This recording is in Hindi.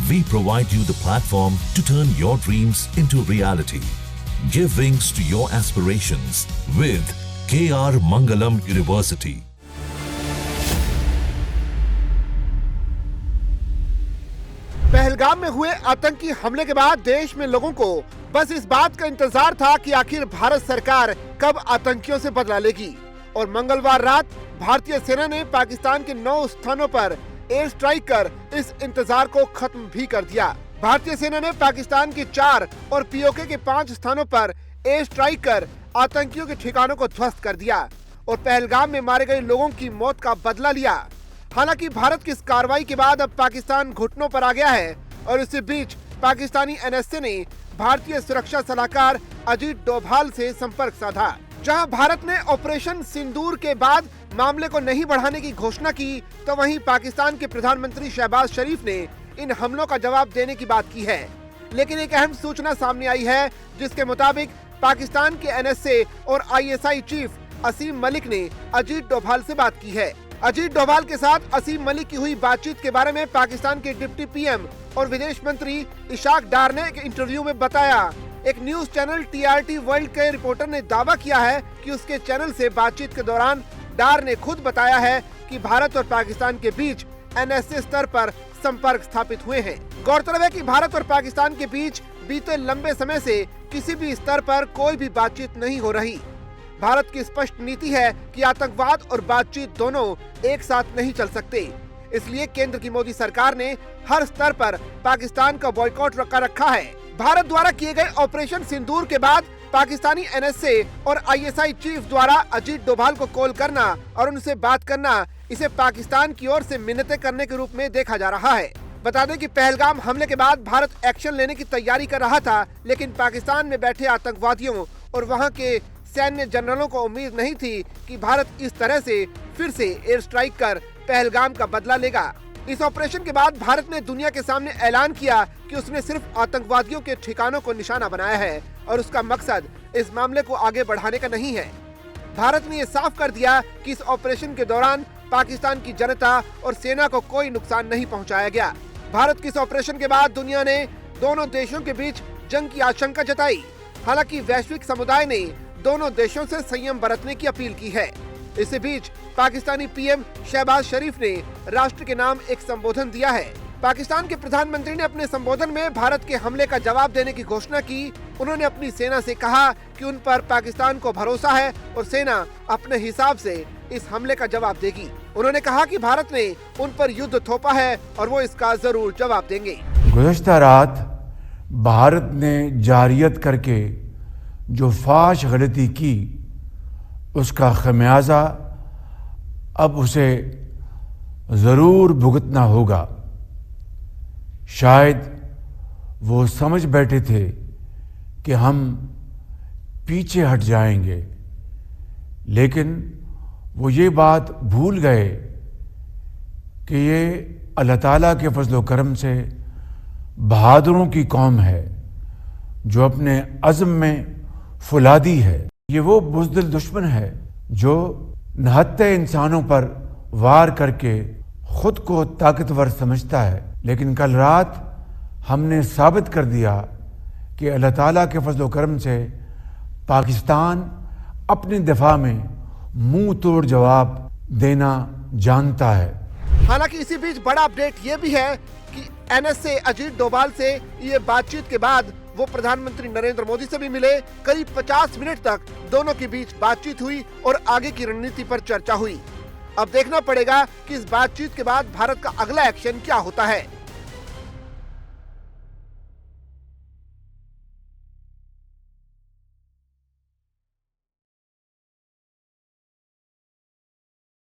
We provide you the platform to turn your dreams into reality. Give wings to your aspirations with KR Mangalam University. Pahalgam में हुए आतंकी हमले के बाद देश में लोगों को बस इस बात का इंतजार था कि आखिर भारत सरकार कब आतंकियों से बदला लेगी। और मंगलवार रात भारतीय सेना ने पाकिस्तान के 9 स्थानों पर एयर स्ट्राइक कर इस इंतजार को खत्म भी कर दिया। भारतीय सेना ने पाकिस्तान के 4 और पीओके के 5 स्थानों पर एयर स्ट्राइक कर आतंकियों के ठिकानों को ध्वस्त कर दिया और पहलगाम में मारे गए लोगों की मौत का बदला लिया। हालांकि भारत की इस कार्रवाई के बाद अब पाकिस्तान घुटनों पर आ गया है और इसी बीच पाकिस्तानी एनएसए ने भारतीय सुरक्षा सलाहकार अजीत डोभाल से संपर्क साधा। जहां भारत ने ऑपरेशन सिंदूर के बाद मामले को नहीं बढ़ाने की घोषणा की, तो वहीं पाकिस्तान के प्रधानमंत्री शहबाज शरीफ ने इन हमलों का जवाब देने की बात की है। लेकिन एक अहम सूचना सामने आई है, जिसके मुताबिक पाकिस्तान के एनएसए और आईएसआई चीफ असीम मलिक ने अजीत डोभाल से बात की है। अजीत डोभाल के साथ असीम मलिक की हुई बातचीत के बारे में पाकिस्तान के डिप्टी पीएम और विदेश मंत्री इशाक डार ने एक इंटरव्यू में बताया। एक न्यूज चैनल टीआरटी वर्ल्ड के रिपोर्टर ने दावा किया है कि उसके चैनल से बातचीत के दौरान डार ने खुद बताया है कि भारत और पाकिस्तान के बीच एनएसए स्तर पर संपर्क स्थापित हुए हैं। गौरतलब है कि भारत और पाकिस्तान के बीच बीते लंबे समय से किसी भी स्तर पर कोई भी बातचीत नहीं हो रही। भारत की स्पष्ट नीति है कि आतंकवाद और बातचीत दोनों एक साथ नहीं चल सकते। इसलिए केंद्र की मोदी सरकार ने हर स्तर पर पाकिस्तान का बॉयकॉट रखा है। भारत द्वारा किए गए ऑपरेशन सिंदूर के बाद पाकिस्तानी एनएसए और आईएसआई चीफ द्वारा अजीत डोभाल को कॉल करना और उनसे बात करना, इसे पाकिस्तान की ओर से मिन्नतें करने के रूप में देखा जा रहा है। बता दें कि पहलगाम हमले के बाद भारत एक्शन लेने की तैयारी कर रहा था, लेकिन पाकिस्तान में बैठे आतंकवादियों और वहां के सैन्य जनरलों को उम्मीद नहीं थी कि भारत इस तरह से फिर से एयर स्ट्राइक कर पहलगाम का बदला लेगा। इस ऑपरेशन के बाद भारत ने दुनिया के सामने ऐलान किया कि उसने सिर्फ आतंकवादियों के ठिकानों को निशाना बनाया है और उसका मकसद इस मामले को आगे बढ़ाने का नहीं है। भारत ने ये साफ कर दिया कि इस ऑपरेशन के दौरान पाकिस्तान की जनता और सेना को कोई नुकसान नहीं पहुंचाया गया। भारत की इस ऑपरेशन के बाद दुनिया ने दोनों देशों के बीच जंग की आशंका जताई। हालांकि वैश्विक समुदाय ने दोनों देशों से संयम बरतने की अपील की है। इसी बीच पाकिस्तानी पीएम शहबाज शरीफ ने राष्ट्र के नाम एक संबोधन दिया है। पाकिस्तान के प्रधानमंत्री ने अपने संबोधन में भारत के हमले का जवाब देने की घोषणा की। उन्होंने अपनी सेना से कहा कि उन पर पाकिस्तान को भरोसा है और सेना अपने हिसाब से इस हमले का जवाब देगी। उन्होंने कहा कि भारत ने उन पर युद्ध थोपा है और वो इसका जरूर जवाब देंगे। गुज़श्ता रात भारत ने जारियत करके जो फाश गलती की, उसका खमियाजा अब उसे ज़रूर भुगतना होगा। शायद वो समझ बैठे थे कि हम पीछे हट जाएंगे, लेकिन वो ये बात भूल गए कि ये अल्लाह ताला के फजल करम से बहादुरों की कौम है जो अपने अज़्म में फुलादी है। ये वो बुज़दिल दुश्मन है जो नहत्ते इंसानों पर वार करके खुद को ताकतवर समझता है। लेकिन कल रात हमने साबित कर दिया कि अल्लाह ताला के फजल करम से पाकिस्तान अपने दिफा में मुंह तोड़ जवाब देना जानता है। हालांकि इसी बीच बड़ा अपडेट ये भी है कि एनएसए अजीत डोभाल से ये बातचीत के बाद वो प्रधानमंत्री नरेंद्र मोदी से भी मिले। करीब 50 मिनट तक दोनों के बीच बातचीत हुई और आगे की रणनीति पर चर्चा हुई। अब देखना पड़ेगा कि इस बातचीत के बाद भारत का अगला एक्शन क्या होता है।